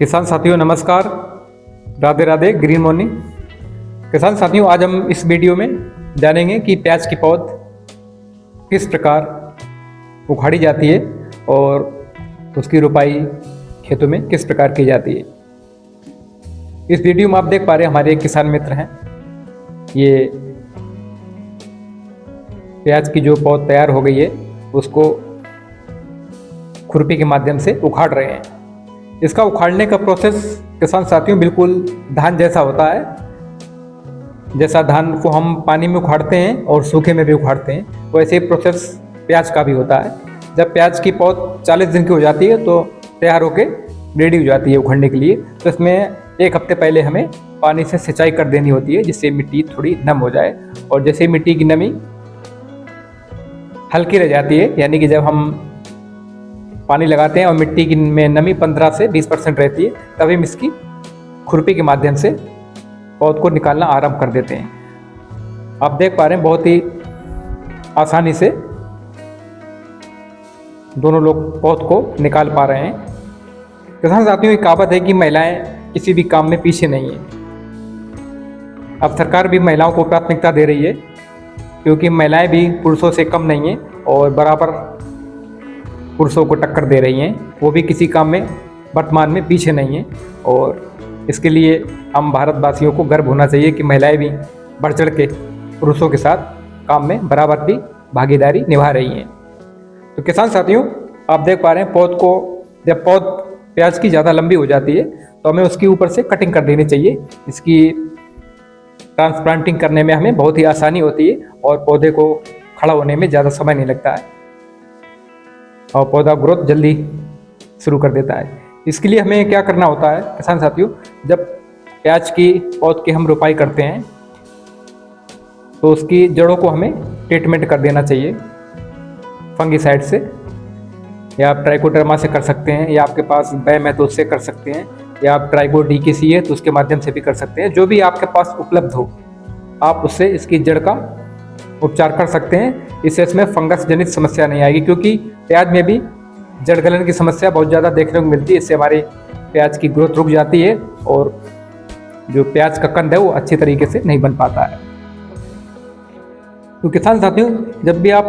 किसान साथियों नमस्कार, राधे राधे, ग्रीन मॉर्निंग। किसान साथियों, आज हम इस वीडियो में जानेंगे कि प्याज की पौध किस प्रकार उखाड़ी जाती है और उसकी रुपाई खेतों में किस प्रकार की जाती है। इस वीडियो में आप देख पा रहे हैं हमारे एक किसान मित्र हैं, ये प्याज की जो पौध तैयार हो गई है उसको खुरपी के माध्यम से उखाड़ रहे हैं। इसका उखाड़ने का प्रोसेस किसान साथियों बिल्कुल धान जैसा होता है। जैसा धान को हम पानी में उखाड़ते हैं और सूखे में भी उखाड़ते हैं, वैसे ही प्रोसेस प्याज का भी होता है। जब प्याज की पौध 40 दिन की हो जाती है तो तैयार होकर रेडी हो जाती है उखाड़ने के लिए। तो इसमें एक हफ्ते पहले हमें पानी से सिंचाई कर देनी होती है, जिससे मिट्टी थोड़ी नम हो जाए। और जैसे मिट्टी की नमी हल्की रह जाती है, यानी कि जब हम पानी लगाते हैं और मिट्टी की में नमी 15 से 20% रहती है, तभी हम इसकी खुरपी के माध्यम से पौध को निकालना आरंभ कर देते हैं। आप देख पा रहे हैं बहुत ही आसानी से दोनों लोग पौध को निकाल पा रहे हैं। किसान साथियों, की कहावत है कि महिलाएं किसी भी काम में पीछे नहीं है। अब सरकार भी महिलाओं को प्राथमिकता दे रही है, क्योंकि महिलाएं भी पुरुषों से कम नहीं हैं और बराबर पुरुषों को टक्कर दे रही हैं। वो भी किसी काम में वर्तमान में पीछे नहीं हैं और इसके लिए हम भारतवासियों को गर्व होना चाहिए कि महिलाएं भी बढ़ चढ़ के पुरुषों के साथ काम में बराबर की भागीदारी निभा रही हैं। तो किसान साथियों, आप देख पा रहे हैं पौध को, जब पौध प्याज की ज़्यादा लंबी हो जाती है तो हमें उसके ऊपर से कटिंग कर देनी चाहिए। इसकी ट्रांसप्लांटिंग करने में हमें बहुत ही आसानी होती है और पौधे को खड़ा होने में ज़्यादा समय नहीं लगता है और पौधा ग्रोथ जल्दी शुरू कर देता है। इसके लिए हमें क्या करना होता है किसान साथियों, जब प्याज की पौध की हम रोपाई करते हैं तो उसकी जड़ों को हमें ट्रीटमेंट कर देना चाहिए फंगीसाइड से, या आप ट्राइकोडर्मा से कर सकते हैं, या आपके पास बैम है तो उससे कर सकते हैं, या आप ट्राइको DKC है तो उसके माध्यम से भी कर सकते हैं। जो भी आपके पास उपलब्ध हो आप उससे इसकी जड़ का उपचार कर सकते हैं। इससे इसमें फंगस जनित समस्या नहीं आएगी, क्योंकि प्याज में भी जड़ गलन की समस्या बहुत ज़्यादा देखने को मिलती है। इससे हमारे प्याज की ग्रोथ रुक जाती है और जो प्याज का कंद है वो अच्छी तरीके से नहीं बन पाता है। तो किसान साथियों, जब भी आप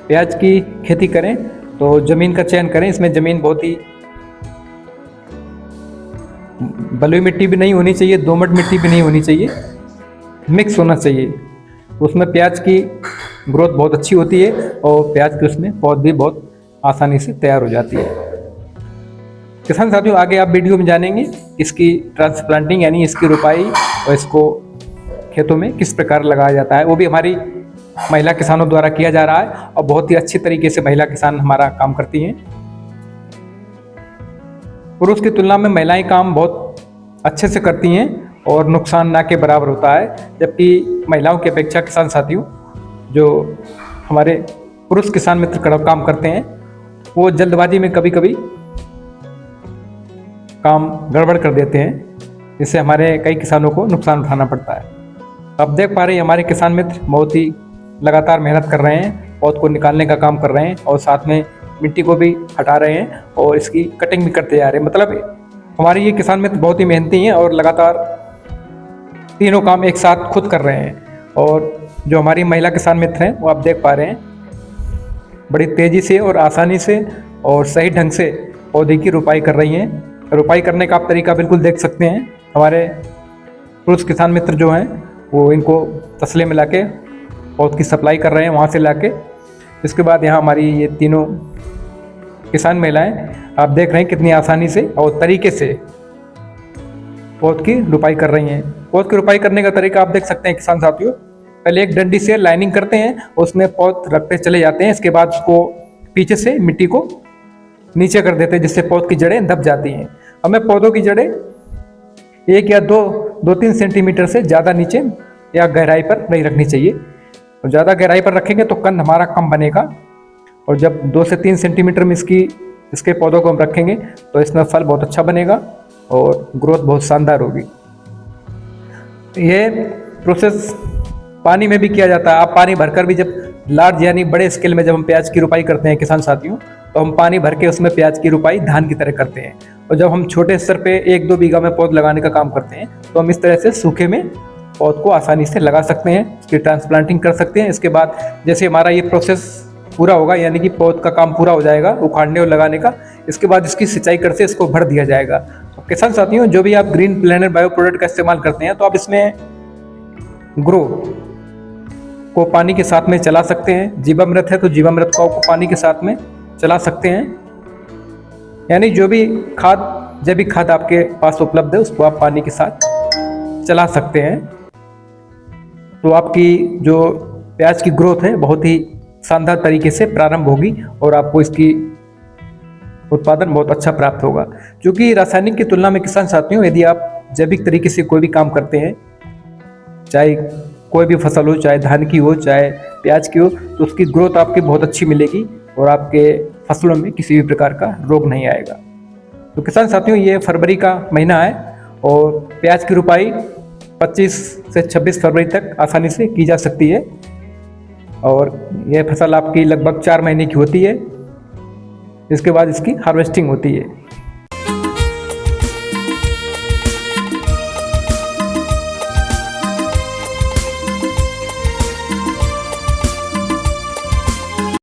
प्याज की खेती करें तो ज़मीन का चयन करें। इसमें ज़मीन बहुत ही बलुई मिट्टी भी नहीं होनी चाहिए, दोमट मिट्टी भी नहीं होनी चाहिए, मिक्स होना चाहिए। उसमें प्याज की ग्रोथ बहुत अच्छी होती है और प्याज की उसमें पौध भी बहुत आसानी से तैयार हो जाती है। किसान साथियों, आगे आप वीडियो में जानेंगे इसकी ट्रांसप्लांटिंग यानी इसकी रोपाई और इसको खेतों में किस प्रकार लगाया जाता है। वो भी हमारी महिला किसानों द्वारा किया जा रहा है और बहुत ही अच्छी तरीके से महिला किसान हमारा काम करती हैं। पुरुष की तुलना में महिलाएं काम बहुत अच्छे से करती हैं और नुकसान ना के बराबर होता है। जबकि महिलाओं की अपेक्षा किसान साथियों, जो हमारे पुरुष किसान मित्र काम करते हैं वो जल्दबाजी में कभी कभी काम गड़बड़ कर देते हैं, जिससे हमारे कई किसानों को नुकसान उठाना पड़ता है। अब देख पा रहे हैं हमारे किसान मित्र बहुत ही लगातार मेहनत कर रहे हैं, पौध को निकालने का काम कर रहे हैं और साथ में मिट्टी को भी हटा रहे हैं और इसकी कटिंग भी करते जा रहे हैं। मतलब हमारे ये किसान मित्र बहुत ही मेहनती हैं और लगातार तीनों काम एक साथ खुद कर रहे हैं। और जो हमारी महिला किसान मित्र हैं वो आप देख पा रहे हैं बड़ी तेज़ी से और आसानी से और सही ढंग से पौधे की रोपाई कर रही हैं। रोपाई करने का आप तरीका बिल्कुल देख सकते हैं। हमारे पुरुष किसान मित्र जो हैं वो इनको तसले में लाके पौध की सप्लाई कर रहे हैं, वहाँ से लाके। इसके बाद यहाँ हमारी ये तीनों किसान महिलाएं आप देख रहे हैं कितनी आसानी से और तरीके से पौध की रोपाई कर रही हैं। पौध की रोपाई करने का तरीका आप देख सकते हैं किसान साथियों। पहले एक डंडी से लाइनिंग करते हैं, उसमें पौध रखते चले जाते हैं। इसके बाद उसको पीछे से मिट्टी को नीचे कर देते हैं, जिससे पौध की जड़ें दब जाती हैं। हमें पौधों की जड़ें 1 या 2-3 सेंटीमीटर से ज़्यादा नीचे या गहराई पर नहीं रखनी चाहिए। और ज़्यादा गहराई पर रखेंगे तो कंद हमारा कम बनेगा, और जब 2 से 3 सेंटीमीटर में इसके पौधों को हम रखेंगे तो इसमें फल बहुत अच्छा बनेगा और ग्रोथ बहुत शानदार होगी। ये प्रोसेस पानी में भी किया जाता है। आप पानी भरकर भी जब लार्ज यानी बड़े स्केल में जब हम प्याज की रोपाई करते हैं किसान साथियों, तो हम पानी भर के उसमें प्याज की रुपाई धान की तरह करते हैं। और जब हम छोटे स्तर पे 1-2 बीघा में पौध लगाने का काम करते हैं तो हम इस तरह से सूखे में पौध को आसानी से लगा सकते हैं, उसकी ट्रांसप्लांटिंग कर सकते हैं। इसके बाद जैसे हमारा ये प्रोसेस पूरा होगा, यानी कि पौध का काम पूरा हो जाएगा उखाड़ने और लगाने का, इसके बाद इसकी सिंचाई करके इसको भर दिया जाएगा। तो किसान साथियों, जो भी आप ग्रीन प्लेनेट बायो प्रोडक्ट का इस्तेमाल करते हैं तो आप इसमें ग्रो को पानी के साथ में चला सकते हैं। जीवामृत है तो जीवामृत को पानी के साथ में चला सकते हैं, यानी जो भी खाद, जैविक खाद आपके पास उपलब्ध है उसको आप पानी के साथ चला सकते हैं। तो आपकी जो प्याज की ग्रोथ है बहुत ही शानदार तरीके से प्रारंभ होगी और आपको इसकी उत्पादन बहुत अच्छा प्राप्त होगा। क्योंकि रासायनिक की तुलना में किसान साथियों, यदि आप जैविक तरीके से कोई भी काम करते हैं, चाहे कोई भी फसल हो, चाहे धान की हो चाहे प्याज की हो, तो उसकी ग्रोथ आपकी बहुत अच्छी मिलेगी और आपके फसलों में किसी भी प्रकार का रोग नहीं आएगा। तो किसान साथियों, ये फरवरी का महीना है और प्याज की रुपाई 25 से 26 फरवरी तक आसानी से की जा सकती है और यह फसल आपकी लगभग 4 महीने की होती है। इसके बाद इसकी हार्वेस्टिंग होती है।